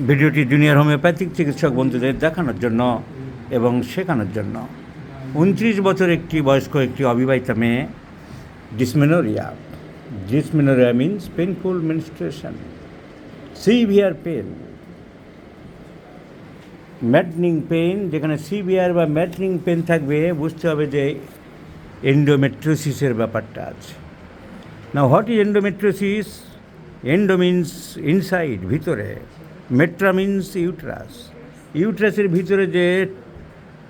ভিডিওটি junior homeopathic চিকিৎসক বন্ধুদের দেখানোর জন্য এবং শেখানোর জন্য। 29 বছর একটি বয়স্ক একটি অবিবাহিতা মেয়ে, dysmenorrhoea. Dysmenorrhoea means painful menstruation, severe pain, maddening pain. যেখানে সিভিয়ার বা ম্যাডনিং পেন থাকবে বুঝতে হবে যে এন্ডোমেট্রিওসিসের ব্যাপারটা আছে। না, what is endometriosis? Endo means inside, ভিতরে। মেট্রা মিন্স ইউট্রাস। ইউট্রাসের ভিতরে যে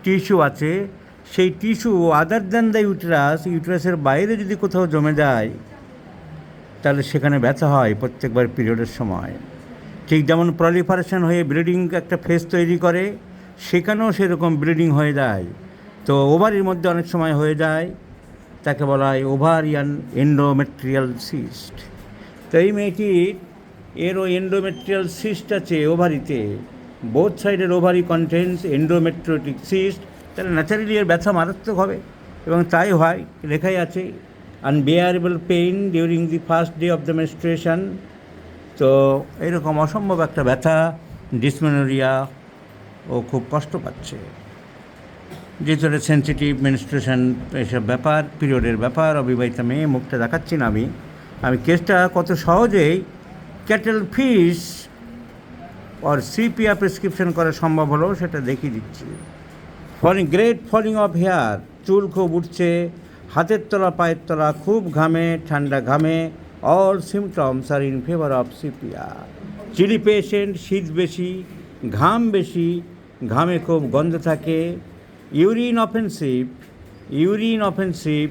টিস্যু আছে সেই tissue other than the uterus, ইউট্রাসের বাইরে যদি কোথাও জমে যায় তাহলে সেখানে ব্যথা হয় প্রত্যেকবার পিরিয়ডের সময়। ঠিক যেমন প্রলিফারেশন হয়ে ব্লিডিং একটা ফেস তৈরি করে, সেখানেও সেরকম ব্লিডিং হয়ে যায়। তো ওভারির মধ্যে অনেক সময় হয়ে যায়, তাকে বলা হয় ওভারিয়ান এন্ডোমেট্রিয়াল সিস্ট। তো এই মেয়েটির এরও এন্ডোমেট্রিয়াল সিস্ট আছে ওভারিতে। বোথ সাইডের ওভারি কন্টেন্স এন্ডোমেট্রিওটিক সিস্ট। তাহলে ন্যাচারালি এর ব্যথা মারাত্মক হবে, এবং তাই হয়। লেখাই আছে unbearable pain during the first day of the menstruation. তো এরকম অসম্ভব একটা ব্যথা, ডিসমেনোরিয়া, ও খুব কষ্ট পাচ্ছে। যেহেতু সেন্সিটিভ মেনস্ট্রুয়েশন এসব ব্যাপার, পিরিয়ডের ব্যাপার, অবিবাহিতা মেয়ে, মুখটা দেখাচ্ছি না আমি কেসটা কত সহজেই ক্যাটেল ফিশ আর সিপিআর প্রেসক্রিপশন করা সম্ভব হলো সেটা দেখিয়ে দিচ্ছি। গ্রেট ফলিং অফ হেয়ার, চুল খুব উঠছে, হাতের তলা পায়ের তলা খুব ঘামে, ঠান্ডা ঘামে। All symptoms are in favour of CPR. Chilly patient, শীত বেশি, ঘাম বেশি, ঘামে খুব গন্ধ থাকে। Urine offensive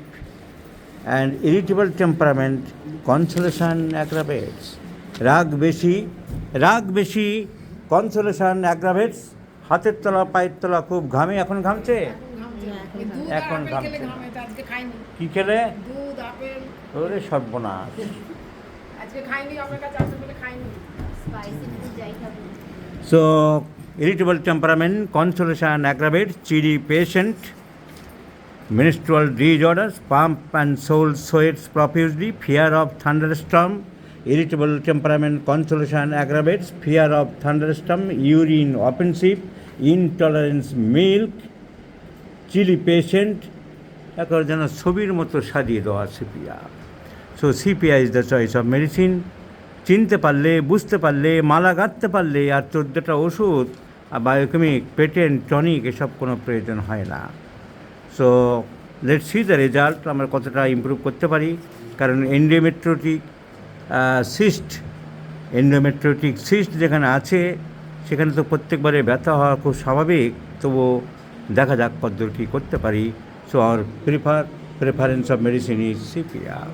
and irritable temperament, consolation aggravates. রাগ বেশি, কনসোলেশন অ্যাগ্রাভেটস। হাতের তলা পায়ের তলা খুব ঘামে। এখন ঘামছে? এখন ঘামছে। কি খেলে? ওরে সর্বনাশ। So, irritable temperament, consolation aggravates, chilly patient, menstrual disorders, pump and soul sweats profusely, fear of thunderstorm. Irritable temperament, consolation aggravates, fear of thunderstorm, urine offensive, intolerance milk, chilly patient. এখন যেন ছবির মতো সাজিয়ে দেওয়া CPR. So CPR is the choice of medicine. চিনতে পারলে, বুঝতে পারলে, মালা গাঁথতে পারলে আর 14টা ওষুধ, বায়োকেমিক, পেটেন্ট, টনিক এসব কোনো প্রয়োজন হয় না। So let's see the result, আমরা কতটা ইমপ্রুভ করতে পারি। কারণ এন্ডোমেট্রিওটিক সিস্ট যেখানে আছে সেখানে তো প্রত্যেকবারে ব্যথা হওয়া খুব স্বাভাবিক। তবুও দেখা যাক কতদূর কী করতে পারি। So our preference of medicine is CPR.